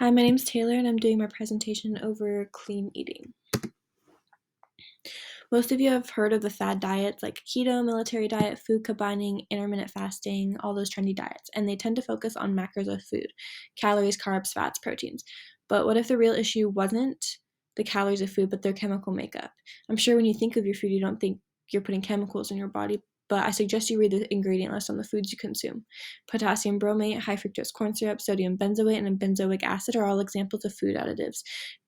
Hi, my name's Taylor and I'm doing my presentation over clean eating. Most of you have heard of the fad diets like keto, military diet, food combining, intermittent fasting, all those trendy diets, and they tend to focus on macros of food, calories, carbs, fats, proteins. But what if the real issue wasn't the calories of food, but their chemical makeup? I'm sure when you think of your food, you don't think you're putting chemicals in your body, but I suggest you read the ingredient list on the foods you consume. Potassium bromate, high fructose corn syrup, sodium benzoate, and benzoic acid are all examples of food additives,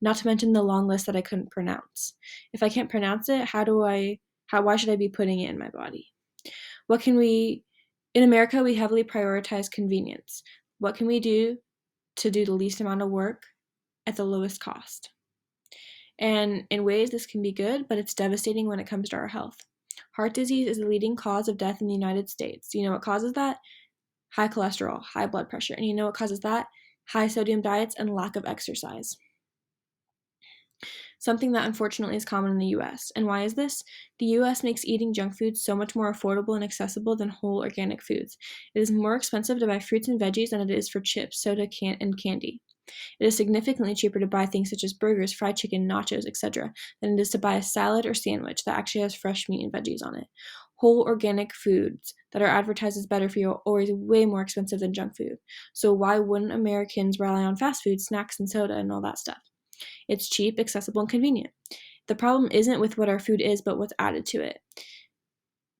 not to mention the long list that I couldn't pronounce. If I can't pronounce it, why should I be putting it in my body? In America, we heavily prioritize convenience. What can we do to do the least amount of work at the lowest cost? And in ways, this can be good, but it's devastating when it comes to our health. Heart disease is the leading cause of death in the United States. You know what causes that? High cholesterol, high blood pressure. And you know what causes that? High sodium diets and lack of exercise. Something that unfortunately is common in the US. And why is this? The US makes eating junk foods so much more affordable and accessible than whole organic foods. It is more expensive to buy fruits and veggies than it is for chips, soda, and candy. It is significantly cheaper to buy things such as burgers, fried chicken, nachos, etc., than it is to buy a salad or sandwich that actually has fresh meat and veggies on it. Whole organic foods that are advertised as better for you are always way more expensive than junk food. So why wouldn't Americans rely on fast food, snacks, and soda and all that stuff? It's cheap, accessible, and convenient. The problem isn't with what our food is, but what's added to it.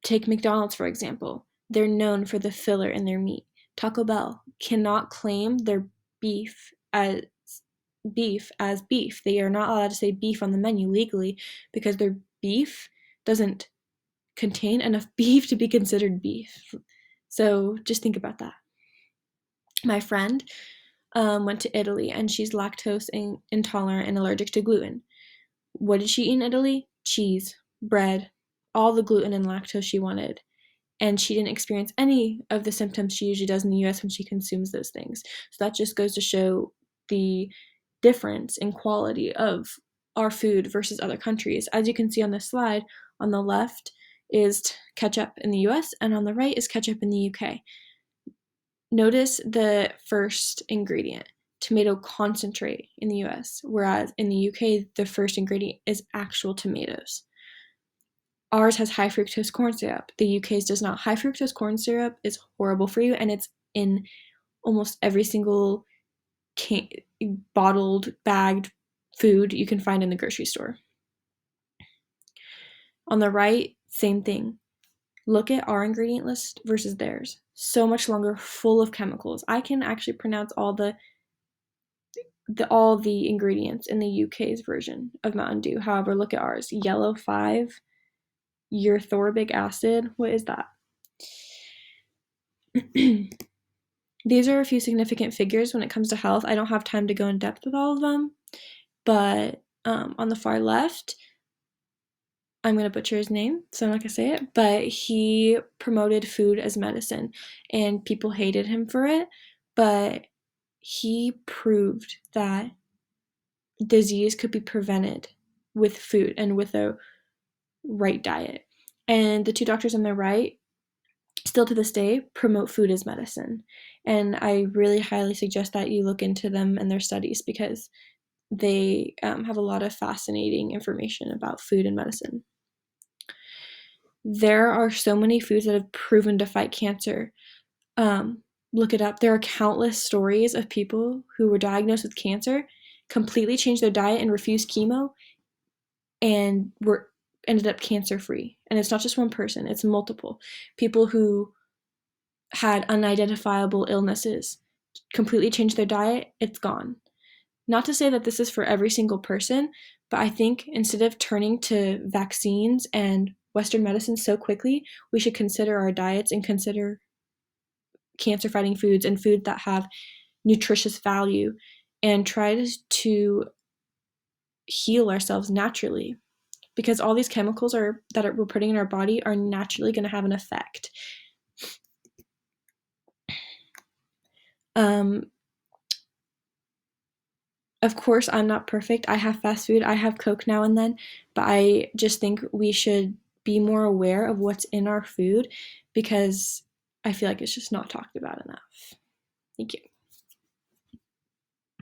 Take McDonald's, for example. They're known for the filler in their meat. Taco Bell cannot claim their beef as beef. They are not allowed to say beef on the menu legally because their beef doesn't contain enough beef to be considered beef. So just think about that. My friend went to Italy and she's lactose intolerant and allergic to gluten. What did she eat in Italy? Cheese, bread, all the gluten and lactose she wanted. And she didn't experience any of the symptoms she usually does in the US when she consumes those things. So that just goes to show the difference in quality of our food versus other countries. As you can see on this slide, on the left is ketchup in the US and on the right is ketchup in the UK. Notice the first ingredient, tomato concentrate in the US, whereas in the UK, the first ingredient is actual tomatoes. Ours has high fructose corn syrup. The UK's does not. High fructose corn syrup is horrible for you, and it's in almost every single bottled, bagged food you can find in the grocery store. On the right, same thing. Look at our ingredient list versus theirs. So much longer, full of chemicals. I can actually pronounce all the ingredients in the UK's version of Mountain Dew. However, look at ours. Yellow 5, urthorbic acid. What is that? These are a few significant figures when it comes to health. I don't have time to go in depth with all of them, but on the far left, I'm going to butcher his name, so I'm not going to say it, but he promoted food as medicine, and people hated him for it, but he proved that disease could be prevented with food and with a right diet. And the two doctors on the right, still to this day, promote food as medicine. And I really highly suggest that you look into them and their studies because they have a lot of fascinating information about food and medicine. There are so many foods that have proven to fight cancer. Look it up. There are countless stories of people who were diagnosed with cancer, completely changed their diet and refused chemo, and ended up cancer-free. And it's not just one person, it's multiple. People who had unidentifiable illnesses completely changed their diet, it's gone. Not to say that this is for every single person, but I think instead of turning to vaccines and Western medicine so quickly, we should consider our diets and consider cancer-fighting foods and food that have nutritious value and try to heal ourselves naturally. Because all these chemicals we're putting in our body are naturally going to have an effect. Of course, I'm not perfect. I have fast food. I have Coke now and then. But I just think we should be more aware of what's in our food because I feel like it's just not talked about enough. Thank you.